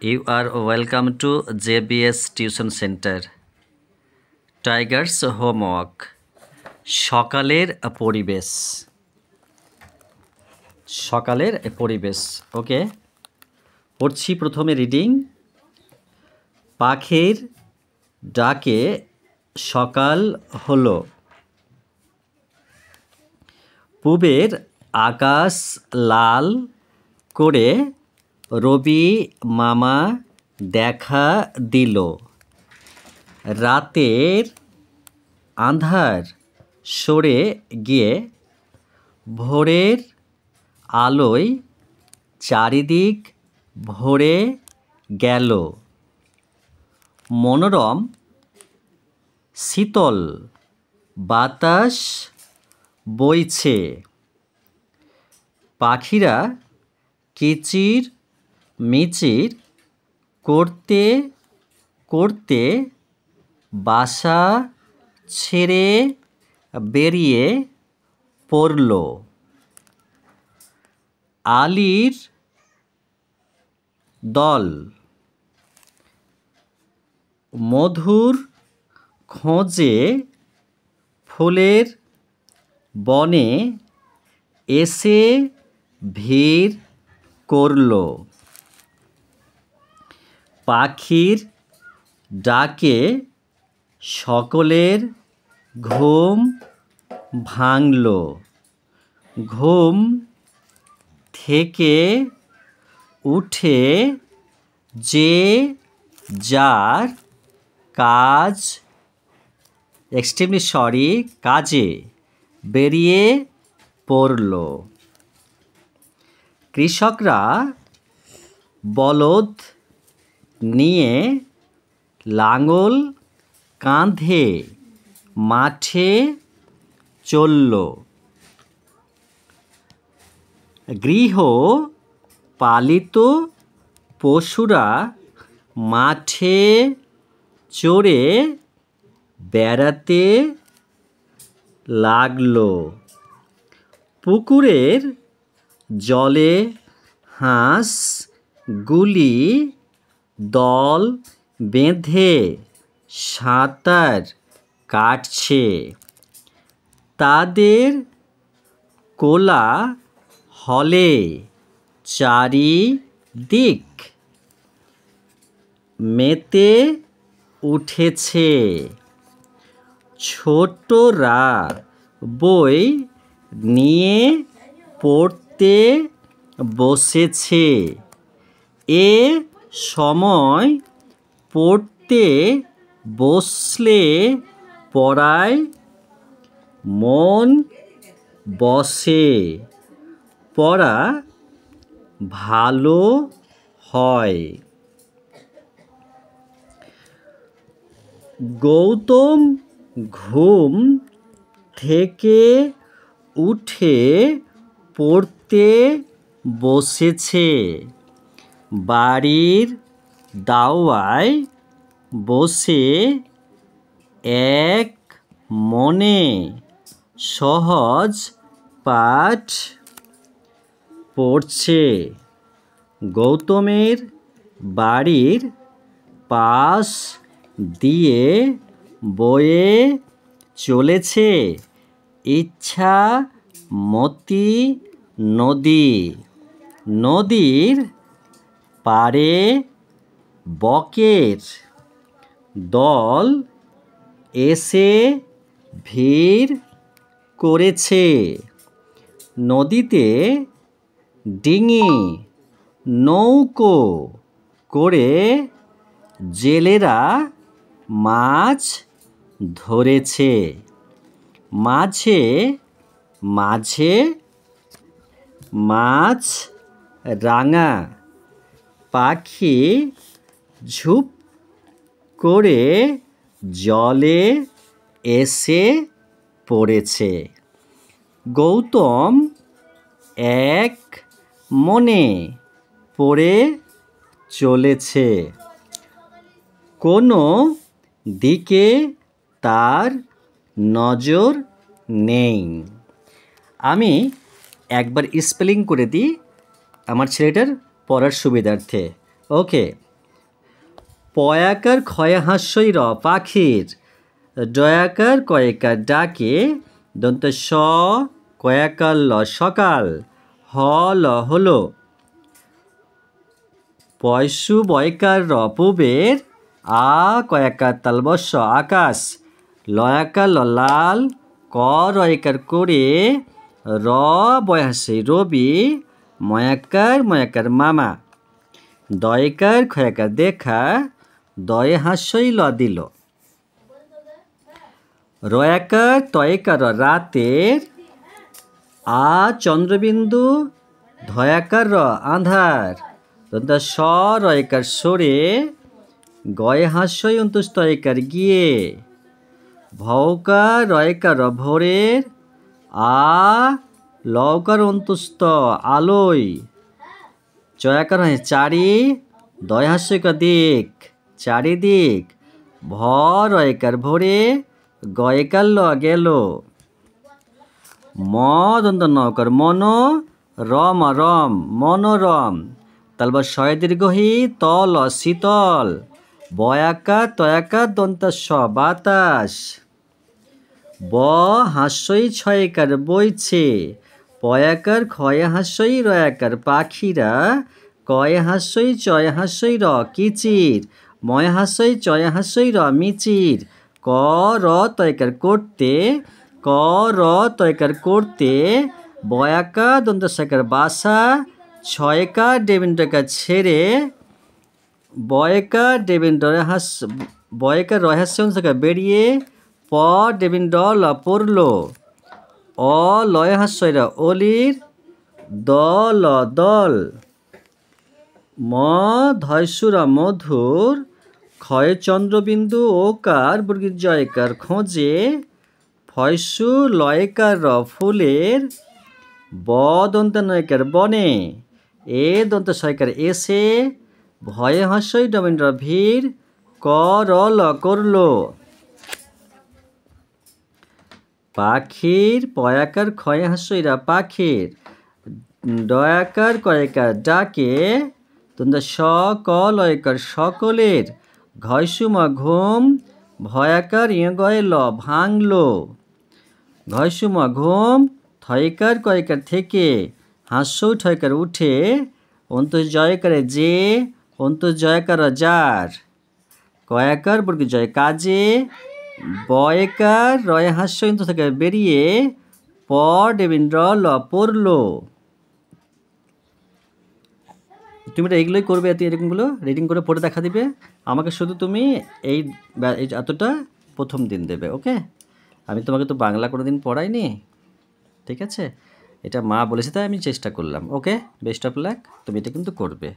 You are welcome to JBS Tuition Center. Tigers homework. সকালের পরিবেশ। সকালের পরিবেশ। ওকে, পড়ছি প্রথমে রিডিং। পাখির ডাকে সকাল হলো, পূবের আকাশ লাল করে রবি মামা দেখা দিল। রাতের আঁধার সরে গিয়ে ভোরের আলোয় চারিদিক ভরে গেল। মনোরম শীতল বাতাস বইছে। পাখিরা কিচির মিচির করতে করতে বাসা ছেড়ে বেরিয়ে পড়ল। আলির দল মধুর খোঁজে ফুলের বনে এসে ভিড় করল। পাখির ডাকে সকলের ঘুম ভাঙল। ঘুম থেকে উঠে যে যার কাজে বেরিয়ে পড়ল। কৃষকরা বলদ নিয়ে লাঙল কাঁধে মাঠে চলল। গৃহপালিত পশুরা মাঠে চড়ে বেড়াতে লাগল। পুকুরের জলে হাঁসগুলি দল বেঁধে সাঁতার কাটছে। তাদের কোলাহলে চারিদিক মেতে উঠেছে। ছোটরা বই নিয়ে পড়তে বসেছে। এ সময় পড়তে বসলে পড়ায় মন বসে, পড়া ভালো হয়। গৌতম ঘুম থেকে উঠে পড়তে বসেছে। বাড়ির দাওয়ায় বসে এক মনে সহজ পাঠ পড়ছে। গৌতমের বাড়ির পাশ দিয়ে বয়ে চলেছে ইচ্ছামতি নদী। নদীর পাড়ে বকের দল এসে ভিড় করেছে। নদীতে ডিঙি নৌকো করে জেলেরা মাছ ধরেছে। মাঝে মাঝে মাছ রাঙা পাখি ঝুপ করে জলে এসে পড়েছে। গৌতম এক মনে পড়ে চলেছে। কোনো দিকে তার নজর নেই। আমি একবার স্পেলিং করে দিই আমার ছেলেটার পড়ার সুবিধার্থে। ওকে, পয়াকার ক্ষয় হাস্যই র পাখির, ডয়াকার কয়েকার ডাকে, দন্ত স কয়াকার ল সকাল, হ ল হলো। পয়সু বয়কার র পুবের, আ কয়াকার তালবস্য আকাশ, লয়াকার ল লাল, ক রয়কার করে, র বয়াসে রবি, ময়াকার মামা, দয়কার ক্ষয়াকার দেখা, দয়ে হাস্যই ল দিল। রয়াকার তয়কার রাতের, আ চন্দ্রবিন্দু, ধয়াকার র আধার, দন্ত স রয়কার সরে, গয়ে হাস্যই অন্তুস্তয়কার গিয়ে, ভৌকার রয়কার ভোরের, আ লৌকার অন্তুস্ত আলোয়, চয়াকার হয় চারি, দয় হাস্যকার দিক, চারিদিক, ভ রয়কার ভোরে, গয়কার ল গেল। ম দন্ত নৌকার মন, রম রম মনোরম, তালবা শয় দীর্ঘহি তল শীতল, বয়াকা তয়াকা দন্ত স বাতাস, ব হাস্যই ছয়কার বইছে, পয়াকার ক্ষয় হাস্যই রয়াকার পাখিরা, কয় হাস্যই চয় হাস্যই র কিচির, ময় হাস্যই চয় হাস্যই র মিচির, ক র তয়কার করতে, ক র তয়কার করতে, বয়াকা দন্ত সকার বাসা, ছয়কা ডেবিন্ডকা ছেড়ে, বয়কা ডেবিন্ডরে বয়কা রহস্য বেরিয়ে, প ডেবিন্ড ল পড়ল, অ লয় হাস্যরা অলির, দ ল দল, ম ধয়সুরা মধুর, ক্ষয় চন্দ্রবিন্দু ওকার বর্গীর জয়কার খোঁজে, ফয়সু লয়কার র ফুলের, ব দন্ত নয়কার বনে, এ দন্ত সয়কার এসে, ভয়ে হাস্যই ডবিন্দ্র ভিড়, ক র ল করল। পাখির পয়াকার ক্ষয় হাস্যইরা পাখির, ডয়াকার কয়েকার ডাকে, তোমরা স ক লয়কার সকলের, ঘয়সুমা ঘুম, ভয়াকার ইয়গয় ল ভাঙলো, ঘয়সুমা ঘুম, থয়কার কয়েকার থেকে, হাস্য ঠয়কার উঠে, অন্তর জয়কারে যে, অন্তর জয়কার যার, কয়াকার বর্গ জয় কাজে, বয়কার রয় হাস্য ইন্ত থেকে বেরিয়ে, প ডেবিন্দ্র ল পড়ল। তুমি এটা এইগুলোই করবে, এরকমগুলো রিডিং করে পড়ে দেখা দিবে আমাকে। শুধু তুমি এই এতটা প্রথম দিন দেবে, ওকে? আমি তোমাকে তো বাংলা কোনো দিন পড়াইনি, ঠিক আছে? এটা মা বলেছে তাই আমি চেষ্টা করলাম, ওকে? বেস্ট অফ লাক, তুমি এটা কিন্তু করবে।